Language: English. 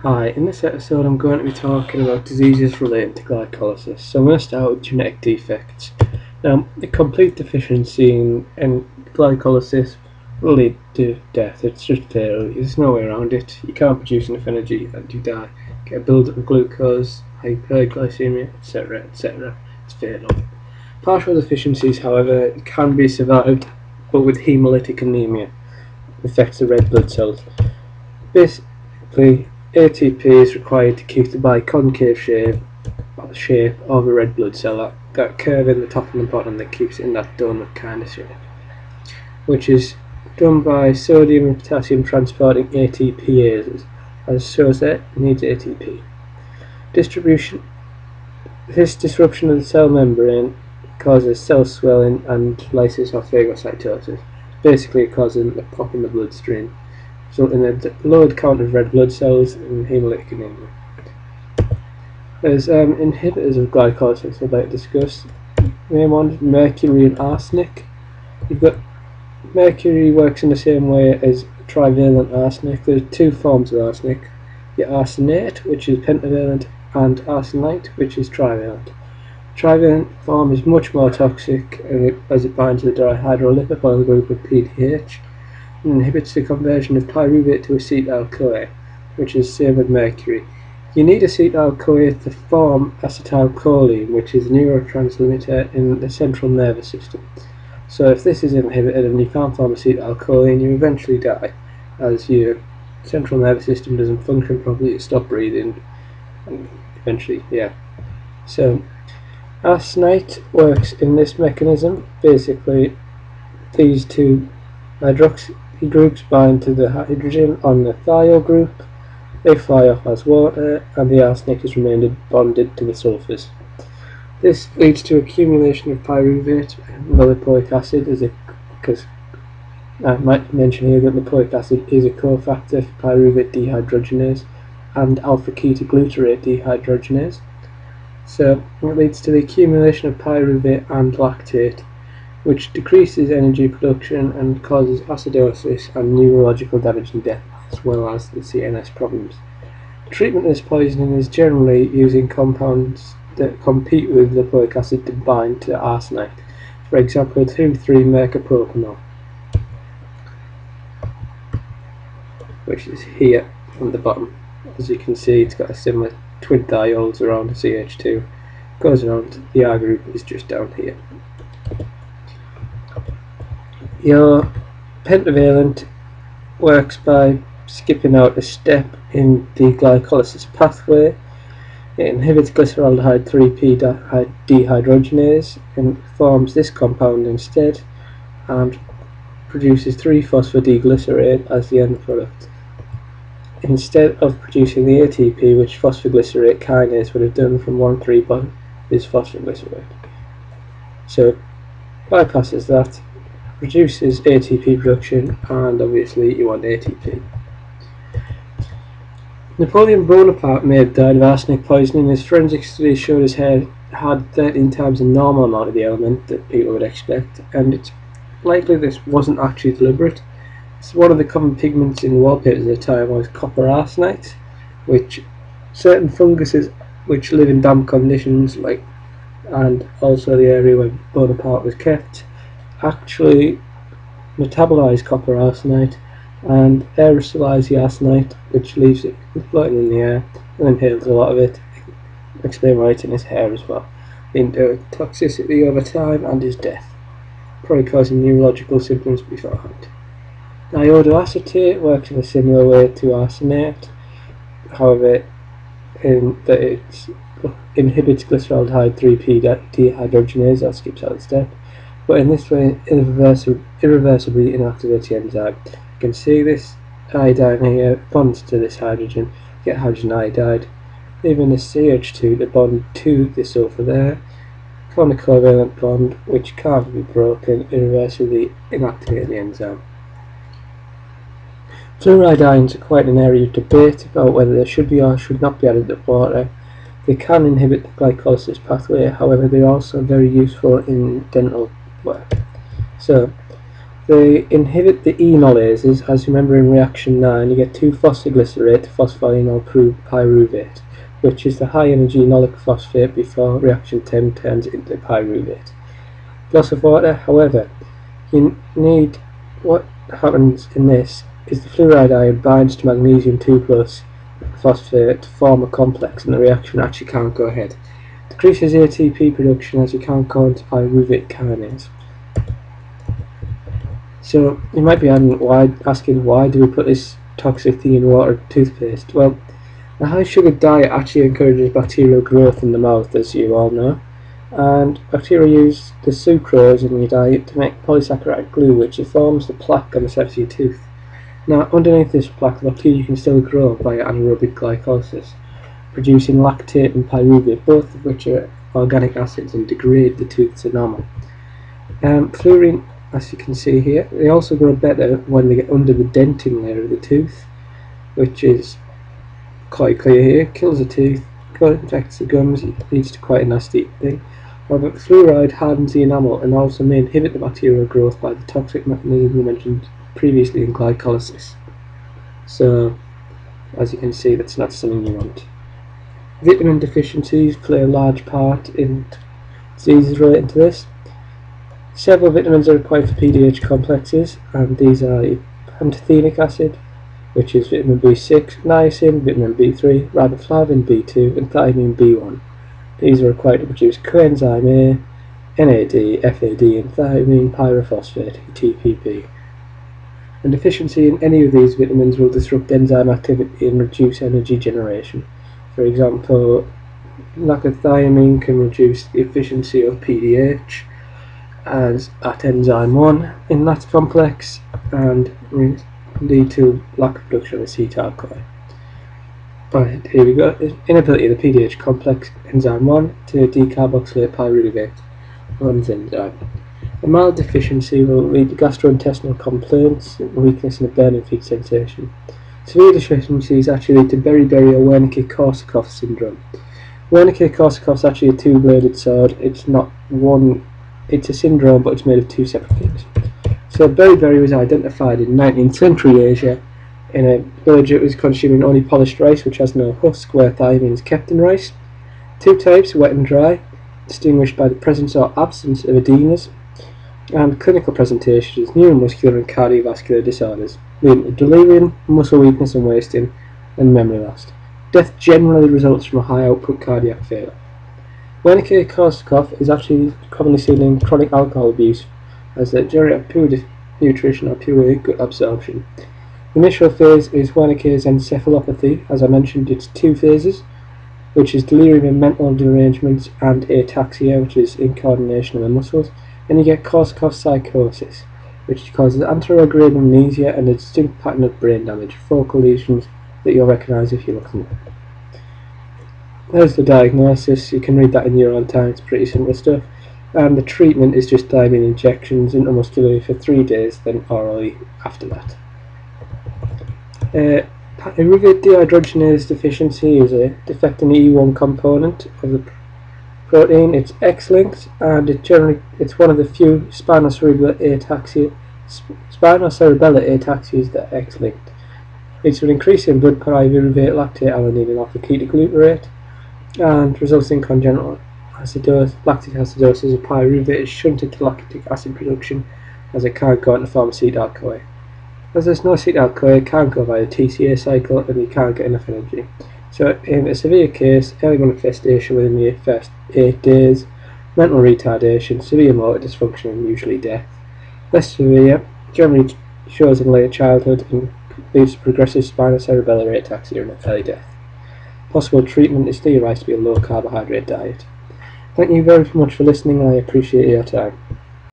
Hi, in this episode I'm going to be talking about diseases related to glycolysis. So I'm going to start with genetic defects. Now, a complete deficiency in glycolysis will lead to death. It's just fatal. There's no way around it. You can't produce enough energy and you die. You get a build-up of glucose, hyperglycemia, etc., etc. It's fatal. Partial deficiencies, however, can be survived, but with hemolytic anemia. It affects the red blood cells. Basically, ATP is required to keep the biconcave shape of a red blood cell, that curve in the top and the bottom that keeps it in that donut kind of shape, which is done by sodium and potassium transporting ATPases, as shows that it needs ATP. This disruption of the cell membrane causes cell swelling and lysis or phagocytosis. Basically, it causes a pop in the bloodstream, resulting in a lowered count of red blood cells and hemolytic anemia. There's inhibitors of glycolysis I'd like to discuss. Main one, mercury and arsenic. You've got mercury works in the same way as trivalent arsenic. There's two forms of arsenic: the arsenate, which is pentavalent, and arsenite, which is trivalent. Trivalent form is much more toxic as it binds to the dihydrolipoyl group of PDH and inhibits the conversion of pyruvate to acetyl-CoA, which is the same with mercury. You need acetyl-CoA to form acetylcholine, which is a neurotransmitter in the central nervous system. So if this is inhibited and you can't form acetylcholine, you eventually die, as your central nervous system doesn't function properly, you stop breathing, and eventually, So, arsenite works in this mechanism. Basically, these two hydroxy groups bind to the hydrogen on the thiol group, they fly off as water, and the arsenic is remained bonded to the sulfurs. This leads to accumulation of pyruvate and lipoic acid, because I might mention here that lipoic acid is a cofactor for pyruvate dehydrogenase and alpha-ketoglutarate dehydrogenase. So it leads to the accumulation of pyruvate and lactate, which decreases energy production and causes acidosis and neurological damage and death, as well as the CNS problems. The treatment of this poisoning is generally using compounds that compete with lipoic acid to bind to arsenite, for example 2,3-mercapropionol, which is here on the bottom. As you can see, it's got a similar twin thiols around the CH2, goes around, the R group is just down here. Your pentavalent works by skipping out a step in the glycolysis pathway. It inhibits glyceraldehyde 3P dehydrogenase and forms this compound instead, and produces 3-phosphodeglycerate as the end product, instead of producing the ATP which phosphoglycerate kinase would have done from 1,3-bisphosphoglycerate. So bypasses that, reduces ATP production, and obviously you want ATP. Napoleon Bonaparte may have died of arsenic poisoning. His forensic studies showed his hair had 13 times the normal amount of the element that people would expect, and it's likely this wasn't actually deliberate. So one of the common pigments in wallpapers at the time was copper arsenite, which certain funguses which live in damp conditions, and also the area where Bonaparte was kept, actually metabolize copper arsenite and aerosolize the arsenite, which leaves it floating in the air and inhales a lot of it. Explain why it's in his hair as well, leading to toxicity over time and his death, probably causing neurological symptoms beforehand. Iodoacetate works in a similar way to arsenate, however in that it inhibits glyceraldehyde 3P dehydrogenase, that skips out the step, but in this way irreversibly inactivates the enzyme. You can see this iodine here bonds to this hydrogen, you get hydrogen iodide, leaving the CH2 to bond to the sulfur there, form a covalent bond which can't be broken, irreversibly inactivating the enzyme. Fluoride ions are quite an area of debate about whether they should be or should not be added to water. They can inhibit the glycolysis pathway, however they are also very useful in dental work. So, They inhibit the enolases. As you remember in reaction 9, you get 2-phosphoglycerate to phosphoenol pyruvate, which is the high energy enolic phosphate before reaction 10 turns into pyruvate. Loss of water, however, what happens in this is the fluoride ion binds to magnesium 2 plus phosphate to form a complex, and the reaction actually can't go ahead. Decreases ATP production as you can't go into pyruvate kinase. So you might be asking why do we put this toxic thing in water toothpaste? Well, a high sugar diet actually encourages bacterial growth in the mouth, as you all know, and bacteria use the sucrose in your diet to make polysaccharide glue, which forms the plaque on the surface of your tooth. Now, underneath this plaque, the bacteria can still grow via anaerobic glycolysis, producing lactate and pyruvate, both of which are organic acids and degrade the tooth to normal. Fluorine, as you can see here, they also grow better when they get under the dentin layer of the tooth, which is quite clear here. Kills the tooth, infects the gums, it leads to quite a nasty thing. However, fluoride hardens the enamel and also may inhibit the bacterial growth by the toxic mechanism we mentioned previously in glycolysis. So, as you can see, that's not something you want. Vitamin deficiencies play a large part in diseases related to this. Several vitamins are required for PDH complexes, and these are pantothenic acid, which is vitamin B6, niacin, vitamin B3, riboflavin, B2, and thiamine B1. These are required to produce coenzyme A, NAD, FAD, and thiamine pyrophosphate, TPP. And deficiency in any of these vitamins will disrupt enzyme activity and reduce energy generation. For example, lack of thiamine can reduce the efficiency of PDH as at enzyme 1 in that complex and lead to lack of production of acetyl-CoA. Right, here we go. Inability of the PDH complex enzyme 1 to decarboxylate pyruvate on its enzyme. A mild deficiency will lead to gastrointestinal complaints, weakness and a burning feet sensation. Severe deficiencies actually lead to beriberi or Wernicke-Korsakoff syndrome. Wernicke-Korsakoff is actually a two-bladed sword. It's a syndrome, but it's made of two separate things. So beriberi was identified in 19th century Asia in a village that was consuming only polished rice, which has no husk, where thiamine is kept in rice. Two types, wet and dry, distinguished by the presence or absence of edemas, and clinical presentations, neuromuscular and cardiovascular disorders, leading to delirium, muscle weakness and wasting, and memory loss. Death generally results from a high output cardiac failure. Wernicke-Korsakoff is actually commonly seen in chronic alcohol abuse, as the majority of poor nutrition or poor gut absorption. The initial phase is Wernicke's encephalopathy. As I mentioned, it's two phases, which is delirium and mental derangements, and ataxia, which is incoordination of the muscles. Then you get Korsakoff psychosis, which causes anterograde amnesia and a distinct pattern of brain damage, focal lesions that you'll recognise if you look them up. There's the diagnosis. You can read that in your own time. It's pretty simple stuff. And the treatment is just thiamine injections intramuscularly for 3 days, then orally after that. Pyruvate dehydrogenase deficiency is a defect in the E1 component of the protein. It's X-linked, and it's one of the few spinocerebellar ataxias that are X-linked. It's an increase in blood pyruvate, lactate, alanine, and alpha-ketoglutarate, and results in congenital lactic acidosis. Of pyruvate is shunted to lactic acid production as it can't go into the form of acetyl-CoA. As there's no acetyl-CoA, it can't go via the TCA cycle and you can't get enough energy. So in a severe case, early manifestation within the first 8 days, mental retardation, severe motor dysfunction and usually death. Less severe, generally shows in later childhood and leads to progressive spinocerebellar ataxia and early death. Possible treatment is theorized to be a low carbohydrate diet. Thank you very much for listening, and I appreciate your time.